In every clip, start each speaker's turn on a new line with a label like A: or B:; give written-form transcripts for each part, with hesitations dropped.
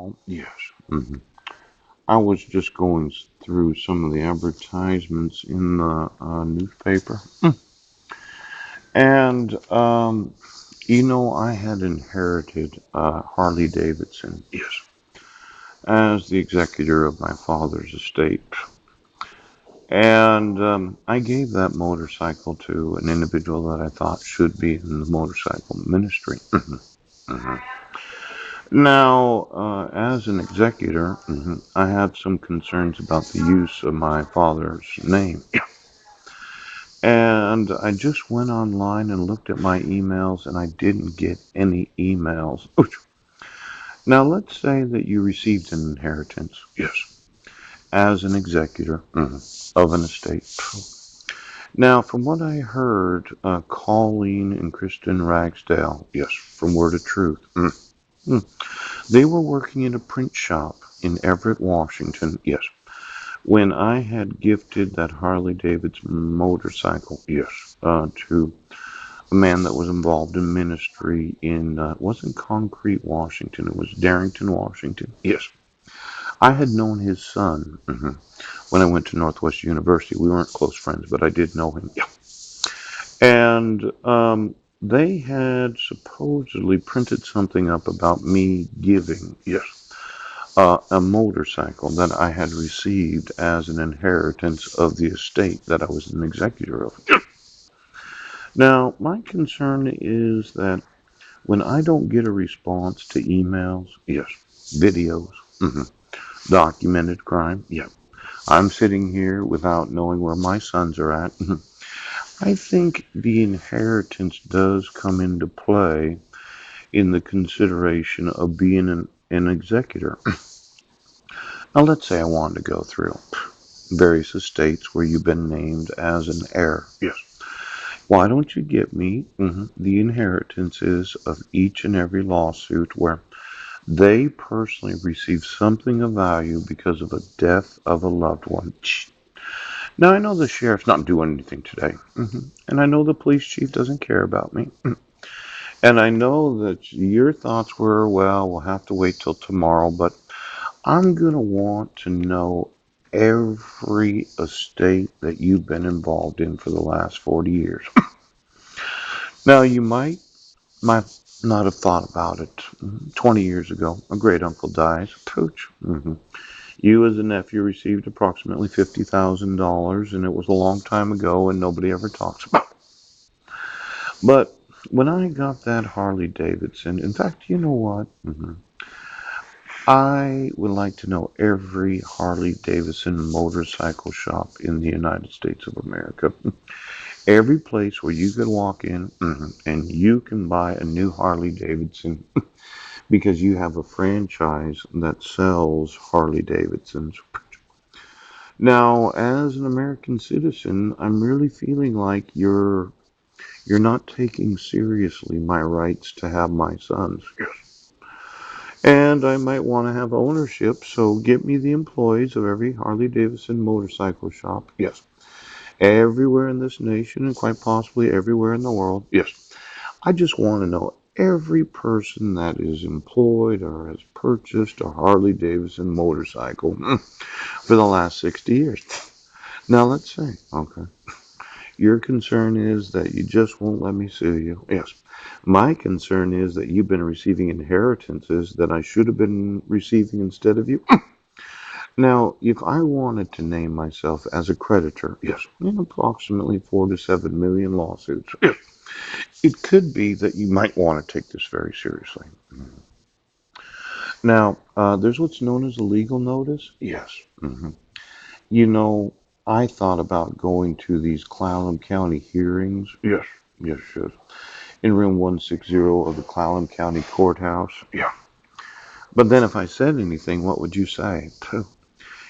A: Well,
B: Yes.
A: mhm, I was just going through some of the advertisements in the newspaper, and I had inherited Harley Davidson
B: Yes.
A: as the executor of my father's estate. And I gave that motorcycle to an individual that I thought should be in the motorcycle ministry. Mhm. Now, as an executor, I had some concerns about the use of my father's name. And I just went online and looked at my emails, and I didn't get any emails. Now, let's say that you received an inheritance
B: Yes.
A: as an executor of an estate. Now, from what I heard, Colleen and Kristen Ragsdale,
B: Yes.
A: from Word of Truth, they were working in a print shop in Everett, Washington,
B: Yes.
A: when I had gifted that Harley Davidson motorcycle
B: Yes.
A: to a man that was involved in ministry in, it wasn't Concrete, Washington, it was Darrington, Washington.
B: Yes.
A: I had known his son when I went to Northwest University. We weren't close friends, but I did know him.
B: Yeah.
A: And they had supposedly printed something up about me giving
B: Yes.
A: a motorcycle that I had received as an inheritance of the estate that I was an executor of. Now, my concern is that when I don't get a response to emails,
B: Yes.
A: videos, documented crime,
B: Yeah.
A: I'm sitting here without knowing where my sons are at. I think the inheritance does come into play in the consideration of being an executor. Now, let's say I wanted to go through various estates where you've been named as an heir.
B: Yes.
A: Why don't you get me the inheritances of each and every lawsuit where they personally receive something of value because of a death of a loved one? Now, I know the sheriff's not doing anything today, and I know the police chief doesn't care about me, and I know that your thoughts were, well, we'll have to wait till tomorrow, but I'm going to want to know every estate that you've been involved in for the last 40 years. Now, you might not have thought about it. 20 years ago, a great uncle dies. Pooch. You, as a nephew, received approximately $50,000, and it was a long time ago, and nobody ever talks about it. But when I got that Harley Davidson, in fact, you know what? I would like to know every Harley Davidson motorcycle shop in the United States of America. Every place where you could walk in and you can buy a new Harley Davidson because you have a franchise that sells Harley Davidsons. Now, as an American citizen, I'm really feeling like you're not taking seriously my rights to have my sons. And I might want to have ownership, so get me the employees of every Harley Davidson motorcycle shop
B: Yes.
A: everywhere in this nation and quite possibly everywhere in the world.
B: Yes.
A: I just want to know every person that is employed or has purchased a Harley Davidson motorcycle for the last 60 years. Now let's say, okay, your concern is that you just won't let me sue you.
B: Yes.
A: My concern is that you've been receiving inheritances that I should have been receiving instead of you. Now, if I wanted to name myself as a creditor
B: Yes.
A: in approximately 4 to 7 million lawsuits,
B: Yes.
A: it could be that you might want to take this very seriously. Now, there's what's known as a legal notice.
B: Yes.
A: hmm You know, I thought about going to these Clallam County hearings.
B: Yes.
A: Yes, yes. In room 160 of the Clallam County Courthouse.
B: Yeah.
A: But then if I said anything, what would you say?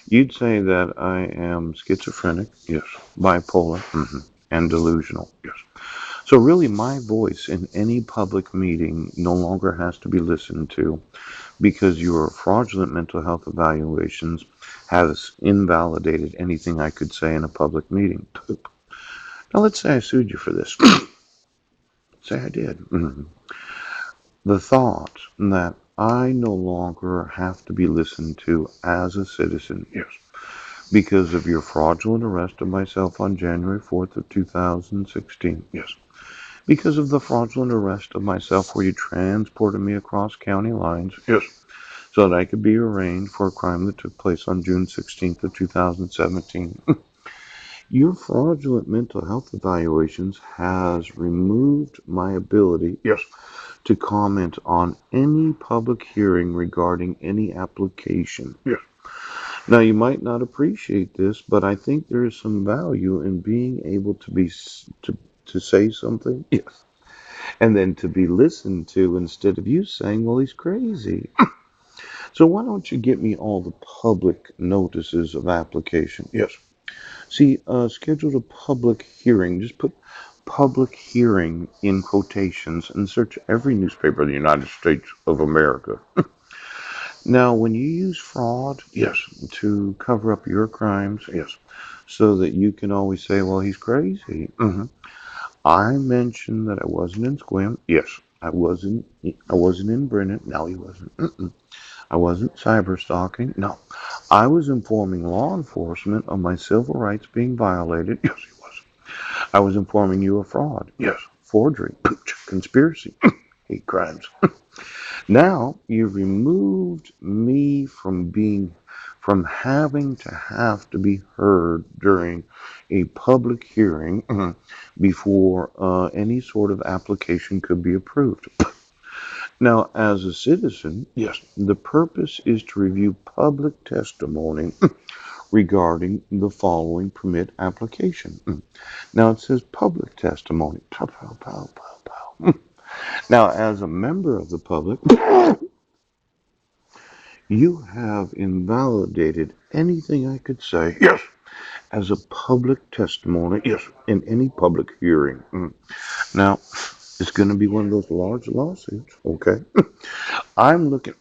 A: You'd say that I am schizophrenic,
B: Yes.
A: bipolar, and delusional.
B: Yes.
A: So really my voice in any public meeting no longer has to be listened to because your fraudulent mental health evaluations has invalidated anything I could say in a public meeting. Now let's say I sued you for this. Say I did. The thought that I no longer have to be listened to as a citizen. Yes. Because of your fraudulent arrest of myself on January 4th of 2016. Yes. Because of the fraudulent arrest of myself where you transported me across county lines. Yes. So that I could be arraigned for a crime that took place on June 16th of 2017. Your fraudulent mental health evaluations has removed my ability, yes, to comment on any public hearing regarding any application. Yes. Now, you might not appreciate this, but I think there is some value in being able to to say something, yes, and then to be listened to instead of you saying, "Well, he's crazy." So why don't you get me all the public notices of application? Yes. See, scheduled a public hearing. Just put public hearing in quotations and search every newspaper in the United States of America. Now, when you use fraud, yes, to cover up your crimes, yes, so that you can always say, well, he's crazy. I mentioned that I wasn't in Squim. Yes, I wasn't. I wasn't in Brennan. No, he wasn't. I wasn't cyber stalking. No, I was informing law enforcement of my civil rights being violated. Yes, he was. I was informing you of fraud. Yes, forgery, conspiracy, hate crimes. Now you've removed me from having to be heard during a public hearing before any sort of application could be approved. Now, as a citizen, yes, the purpose is to review public testimony regarding the following permit application. Now it says public testimony. Pow, pow, pow, pow, pow. Now, as a member of the public, you have invalidated anything I could say, yes, as a public testimony, yes, in any public hearing. Now, it's going to be one of those large lawsuits, okay? I'm looking.